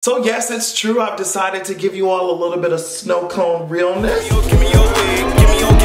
So yes, it's true. I've decided to give you all a little bit of snow cone realness. Give me your wig. Give me your wig.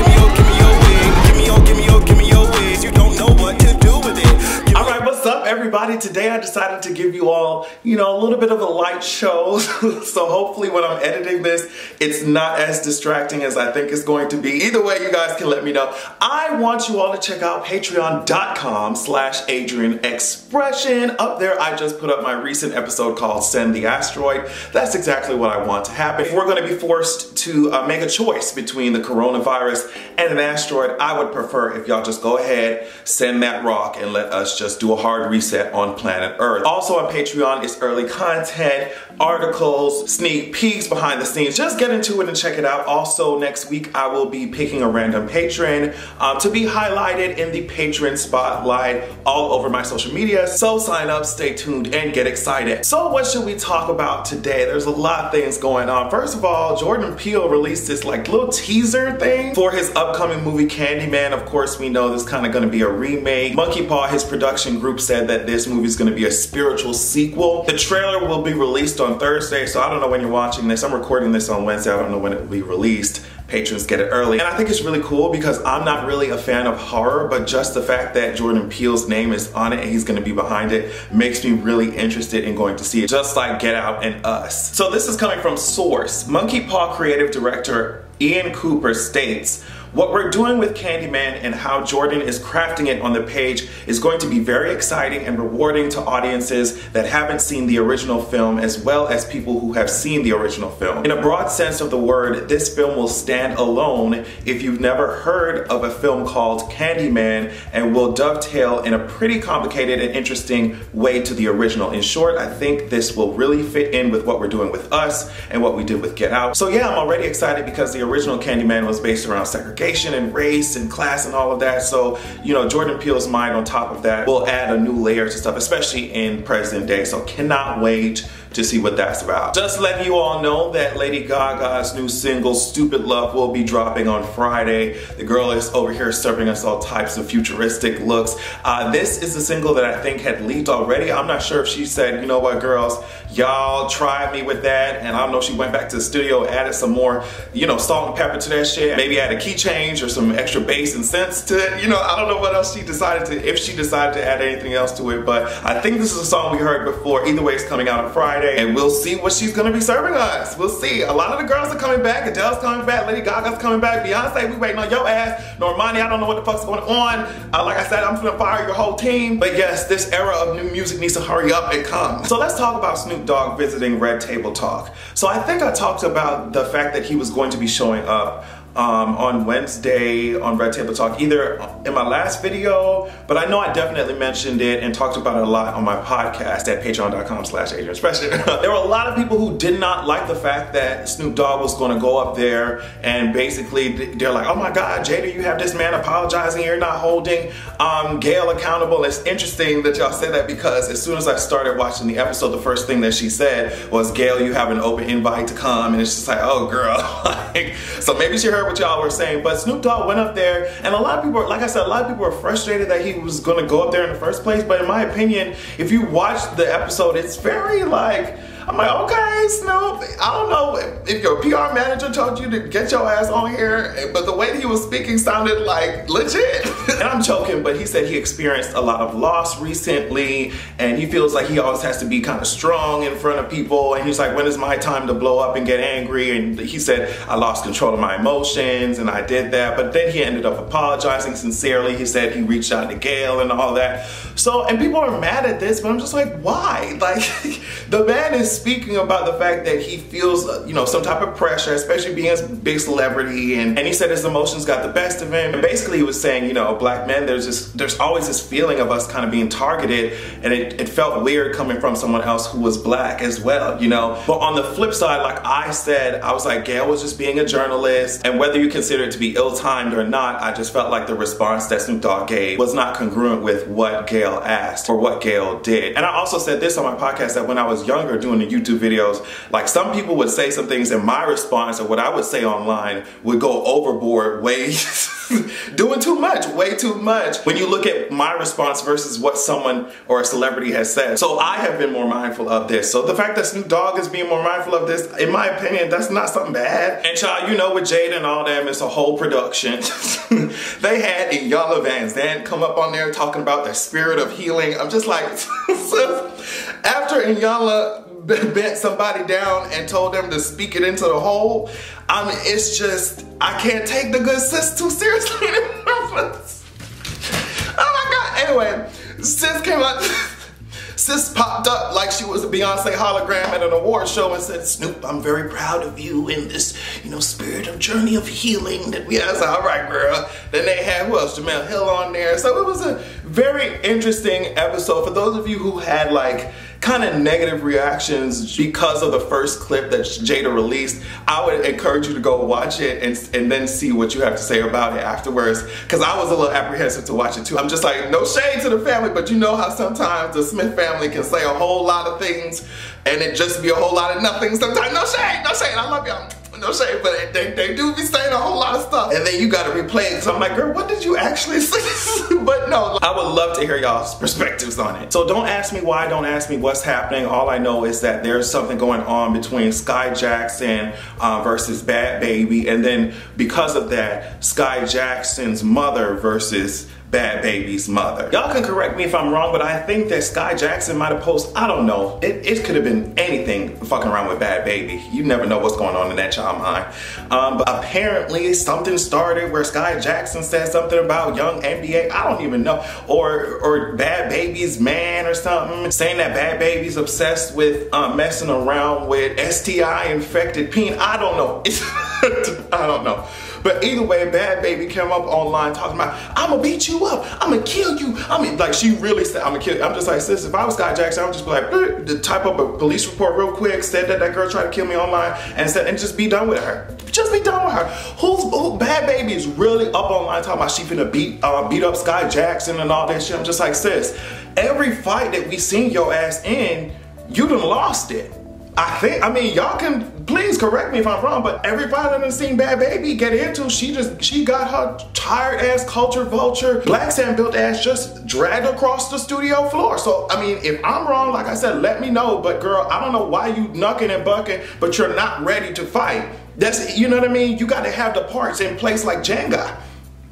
Give me your wigs. You don't know what to do with it. Alright, what's up everybody? Today I decided to give you all, a little bit of a light show. So hopefully when I'm editing this, it's not as distracting as I think it's going to be. Either way, you guys can let me know. I want you all to check out patreon.com/AdrianExpression. Up there, I just put up my recent episode called Send the Asteroid. That's exactly what I want to happen. If we're going to be forced to make a choice between the coronavirus and an asteroid, I would prefer if y'all just go ahead, send that rock, and let us just do a hard reset on planet Earth. Also on Patreon is early content, articles, sneak peeks, behind the scenes. Just get into it and check it out. Also next week I will be picking a random patron to be highlighted in the patron spotlight all over my social media. So sign up, stay tuned, and get excited. So what should we talk about today? There's a lot of things going on. First of all, Jordan Peele released this little teaser thing for his upcoming movie Candyman. Of course, we know this is kind of going to be a remake. Monkey Paw, his production group, said that this movie is going to be a spiritual sequel. The trailer will be released on Thursday, so I don't know when you're watching this. I'm recording this on Wednesday. I don't know when it will be released. Patrons get it early. And I think it's really cool because I'm not really a fan of horror, but just the fact that Jordan Peele's name is on it and he's going to be behind it makes me really interested in going to see it, just like Get Out and Us. So this is coming from Source. Monkey Paw creative director Ian Cooper states, "What we're doing with Candyman and how Jordan is crafting it on the page is going to be very exciting and rewarding to audiences that haven't seen the original film, as well as people who have seen the original film. In a broad sense of the word, this film will stand alone if you've never heard of a film called Candyman, and will dovetail in a pretty complicated and interesting way to the original. In short, I think this will really fit in with what we're doing with Us and what we did with Get Out." So yeah, I'm already excited because the original Candyman was based around segregation and race and class and all of that. So, Jordan Peele's mind on top of that will add a new layer to stuff, especially in present day. So cannot wait to see what that's about. Just letting you all know that Lady Gaga's new single, Stupid Love, will be dropping on Friday. The girl is over here serving us all types of futuristic looks. This is a single that I think had leaked already. I'm not sure if she said, you know what girls, y'all tried me with that, and I don't know if she went back to the studio, added some more, salt and pepper to that shit, maybe add a key change or some extra bass and synths to it. I don't know what else she decided to, if she decided to add anything else to it, but I think this is a song we heard before. Either way, it's coming out on Friday, and we'll see what she's gonna be serving us. We'll see. A lot of the girls are coming back. Adele's coming back, Lady Gaga's coming back, Beyonce, we waiting on your ass. Normani, I don't know what the fuck's going on. Like I said, I'm gonna fire your whole team. But yes, this era of new music needs to hurry up and come. So let's talk about Snoop Dogg visiting Red Table Talk. So I think I talked about the fact that he was going to be showing up on Wednesday on Red Table Talk, either in my last video, but I know I definitely mentioned it and talked about it a lot on my podcast at patreon.com/AdrianExpression. There were a lot of people who did not like the fact that Snoop Dogg was going to go up there and basically they're like, oh my God, Jada, you have this man apologizing, you're not holding Gayle accountable. It's interesting that y'all said that because as soon as I started watching the episode, the first thing that she said was, Gayle, you have an open invite to come, and it's just like, oh girl. So maybe she heard what y'all were saying, but Snoop Dogg went up there, and a lot of people, like I said, a lot of people were frustrated that he was going to go up there in the first place. But in my opinion, if you watch the episode, it's very I'm like, okay, Snoop, I don't know if your PR manager told you to get your ass on here, but the way that he was speaking sounded like legit. And I'm joking, but he said he experienced a lot of loss recently, and he feels like he always has to be kind of strong in front of people. And he's like, when is my time to blow up and get angry? And he said, I lost control of my emotions, and I did that. But then he ended up apologizing sincerely. He said he reached out to Gayle and all that. So, and people are mad at this, but I'm just like, why? Like, the man is speaking about the fact that he feels, some type of pressure, especially being a big celebrity, and he said his emotions got the best of him. And basically he was saying, black men, there's always this feeling of us kind of being targeted, and it felt weird coming from someone else who was black as well, But on the flip side, like I said, I was like, Gayle was just being a journalist, and whether you consider it to be ill-timed or not, I just felt like the response that Snoop Dogg gave was not congruent with what Gayle asked or what Gayle did. And I also said this on my podcast, that when I was younger doing the YouTube videos, like some people would say some things and my response or what I would say online would go overboard way doing too much, way too much. When you look at my response versus what someone or a celebrity has said. So I have been more mindful of this. So the fact that Snoop Dogg is being more mindful of this, in my opinion, that's not something bad. And child, you know, with Jada and all them, it's a whole production. They had Iyanla Vanzant come up on there talking about the spirit of healing. I'm just like, after Iyanla bent somebody down and told them to speak it into the hole, I mean, it's just, I can't take the good sis too seriously anymore. Oh my God. Anyway, sis came out, sis popped up like she was a Beyonce hologram at an award show and said, Snoop, I'm very proud of you in this, you know, spirit of journey of healing that we had. I said, all right, girl. Then they had, who else? Jemele Hill on there. So it was a very interesting episode. For those of you who had like kind of negative reactions because of the first clip that Jada released, I would encourage you to go watch it and then see what you have to say about it afterwards, because I was a little apprehensive to watch it too. I'm just like, no shade to the family, but you know how sometimes the Smith family can say a whole lot of things and it just be a whole lot of nothing sometimes. No shade, I love y'all. No shade, but they do be saying a whole lot of stuff. And then you gotta replay it. So I'm like, girl, what did you actually say? But no, I would love to hear y'all's perspectives on it. So don't ask me why, don't ask me what's happening. All I know is that there's something going on between Sky Jackson versus Bad Baby. And then because of that, Sky Jackson's mother versus Bad Baby's mother. Y'all can correct me if I'm wrong, but I think that Sky Jackson might have posted, I don't know, it could have been anything fucking around with Bad Baby. You never know what's going on in that child mind. But apparently something started where Sky Jackson said something about young NBA, I don't even know, or Bad Baby's man or something, saying that Bad Baby's obsessed with messing around with STI infected peen. I don't know. I don't know. But either way, Bad Baby came up online talking about, I'ma beat you up, I'ma kill you. I mean, like, she really said, I'ma kill you. I'm just like, sis, if I was Sky Jackson, I would just be like, type up a police report real quick, said that girl tried to kill me online, and just be done with her. Just be done with her. Who Bad Baby is really up online talking about she finna beat up Sky Jackson and all that shit. I'm just like, sis, every fight that we seen your ass in, you done lost it. I mean, y'all can please correct me if I'm wrong, but everybody that done seen Bad Baby get into, she got her tired ass culture vulture, black sand built ass just dragged across the studio floor. So, I mean, if I'm wrong, like I said, let me know. But girl, I don't know why you knucking and bucking, but you're not ready to fight. That's, you know what I mean? You got to have the parts in place like Jenga.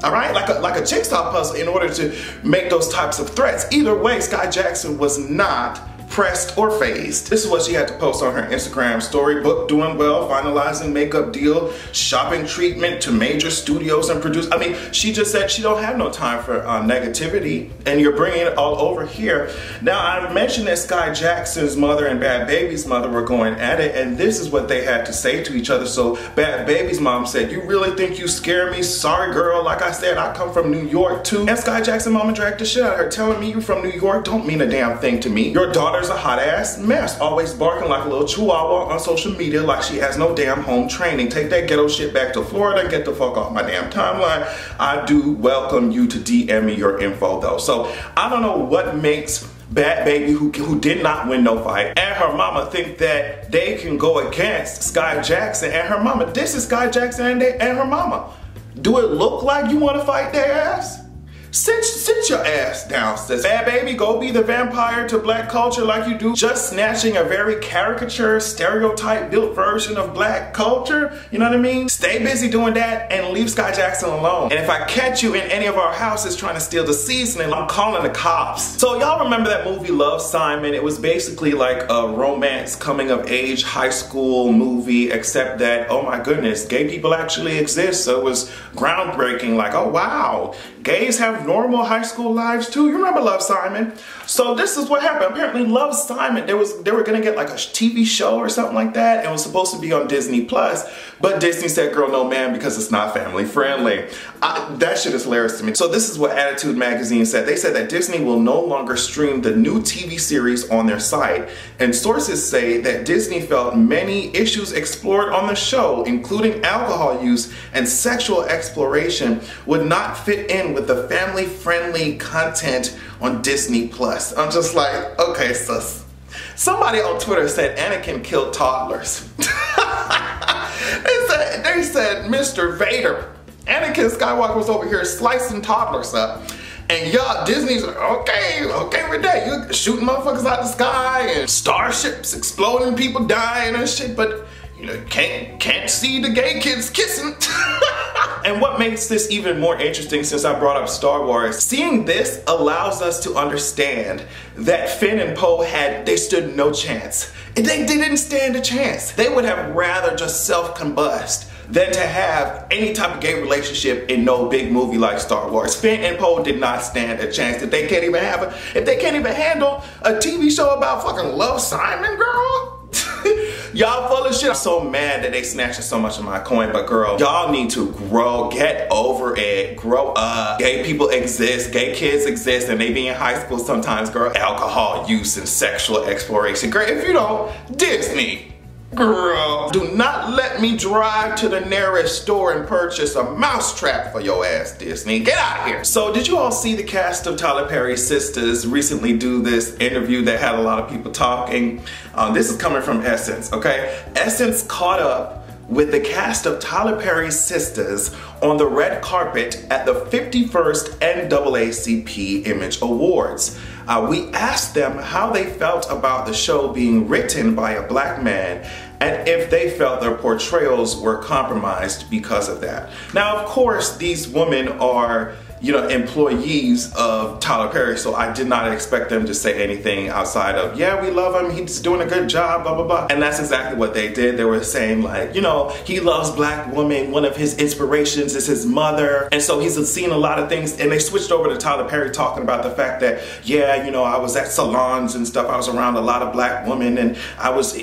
All right, like a jigsaw puzzle in order to make those types of threats. Either way, Sky Jackson was not pressed or phased. This is what she had to post on her Instagram story. Book doing well, finalizing makeup deal, shopping treatment to major studios and producers. I mean, she just said she don't have no time for negativity, and you're bringing it all over here. Now, I mentioned that Sky Jackson's mother and Bad Baby's mother were going at it, and this is what they had to say to each other. So Bad Baby's mom said, you really think you scare me? Sorry, girl. Like I said, I come from New York too. And Sky Jackson mama dragged the shit out of her, telling me you from New York don't mean a damn thing to me. Your daughter's a hot ass mess, always barking like a little chihuahua on social media like she has no damn home training. Take that ghetto shit back to Florida and get the fuck off my damn timeline. I do welcome you to DM me your info though. So I don't know what makes Bad Baby, who did not win no fight, and her mama think that they can go against Sky Jackson and her mama. This is Sky Jackson and her mama. Do it look like you want to fight their ass? Sit your ass down, sis. Bad Baby, go be the vampire to black culture like you do, just snatching a very caricature, stereotype built version of black culture. You know what I mean? Stay busy doing that and leave Sky Jackson alone. And if I catch you in any of our houses trying to steal the seasoning, I'm calling the cops. So y'all remember that movie Love, Simon? It was basically like a romance coming of age high school movie, except that, oh my goodness, gay people actually exist. So it was groundbreaking, like, oh wow, gays have normal high school lives too. You remember Love, Simon? So this is what happened. Apparently Love, Simon, they were gonna get like a TV show or something like that, and it was supposed to be on Disney Plus, but Disney said, girl, no ma'am, because it's not family friendly. That shit is hilarious to me. So this is what Attitude Magazine said. They said that Disney will no longer stream the new TV series on their site, and sources say that Disney felt many issues explored on the show, including alcohol use and sexual exploration, would not fit in with the family-friendly content on Disney Plus. I'm just like, okay, sis. Somebody on Twitter said Anakin killed toddlers. They said Mr. Vader Anakin Skywalker was over here slicing toddlers up. And y'all, Disney's like, okay with that. You're shooting motherfuckers out the sky and starships exploding, people dying and shit, but you know, can't see the gay kids kissing. And what makes this even more interesting, since I brought up Star Wars, seeing this allows us to understand that Finn and Poe they stood no chance. They didn't stand a chance. They would have rather just self-combust than to have any type of gay relationship in no big movie like Star Wars. Finn and Poe did not stand a chance. If they can't even handle a TV show about fucking Love, Simon, girl. Y'all full of shit. I'm so mad that they snatching so much of my coin, but girl, y'all need to grow, get over it, grow up. Gay people exist, gay kids exist, and they be in high school sometimes, girl. Alcohol use and sexual exploration. Girl, if you don't, Disney. Girl, do not let me drive to the nearest store and purchase a mousetrap for your ass, Disney. Get out of here. So did you all see the cast of Tyler Perry's Sisters recently do this interview that had a lot of people talking? This is coming from Essence, okay? Essence caught up with the cast of Tyler Perry's Sisters on the red carpet at the 51st NAACP Image Awards. We asked them how they felt about the show being written by a black man and if they felt their portrayals were compromised because of that. Now, of course, these women are, you know, employees of Tyler Perry, so I did not expect them to say anything outside of, yeah, we love him, he's doing a good job, blah, blah, blah. And that's exactly what they did. They were saying like, you know, he loves black women, one of his inspirations is his mother, and so he's seen a lot of things, and they switched over to Tyler Perry talking about the fact that, yeah, you know, I was at salons and stuff, I was around a lot of black women, and I was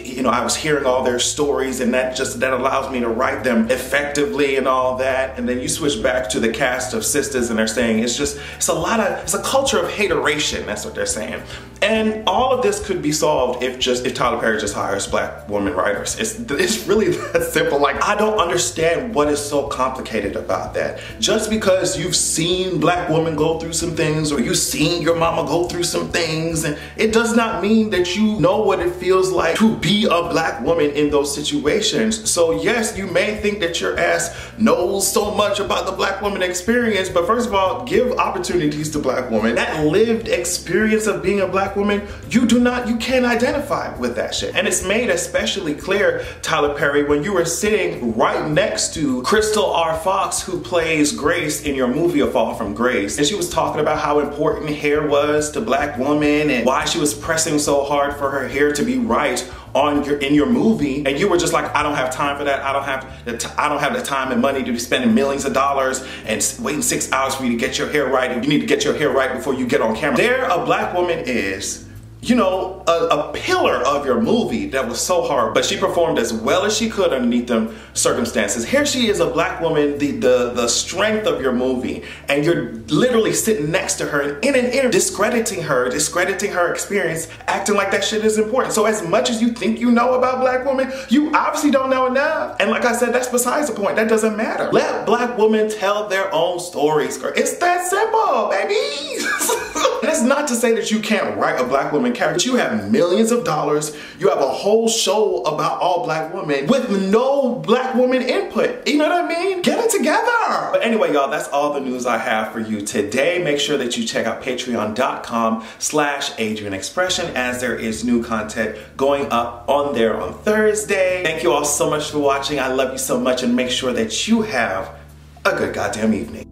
hearing all their stories, and that allows me to write them effectively and all that. And then you switch back to the cast of Sisters, and they're saying it's a culture of hateration. That's what they're saying. And all of this could be solved if Tyler Perry just hires black women writers. It's really that simple. Like, I don't understand what is so complicated about that. Just because you've seen black women go through some things, or you've seen your mama go through some things, and it does not mean that you know what it feels like to be a black woman in those situations. So yes, you may think that your ass knows so much about the black woman experience, but first of all, give opportunities to black women. That lived experience of being a black woman, you can't identify with that shit. And it's made especially clear, Tyler Perry, when you were sitting right next to Crystal R. Fox, who plays Grace in your movie A Fall from Grace. And she was talking about how important hair was to black women and why she was pressing so hard for her hair to be right in your movie, and you were just like, I don't have time for that. I don't have the time and money to be spending millions of dollars and waiting 6 hours for you to get your hair right, and you need to get your hair right before you get on camera. There a black woman is, you know, a pillar of your movie that was so hard, but she performed as well as she could underneath them circumstances. Here she is, a black woman, the strength of your movie, and you're literally sitting next to her and in an interview discrediting her experience, acting like that shit is important. So as much as you think you know about black women, you obviously don't know enough. And like I said, that's besides the point. That doesn't matter. Let black women tell their own stories, girl. It's that simple, baby. And it's not to say that you can't write a black woman character. You have millions of dollars. You have a whole show about all black women with no black woman input. You know what I mean? Get it together. But anyway, y'all, that's all the news I have for you today. Make sure that you check out patreon.com/AdrianExpression, as there is new content going up on there on Thursday. Thank you all so much for watching. I love you so much, and make sure that you have a good goddamn evening.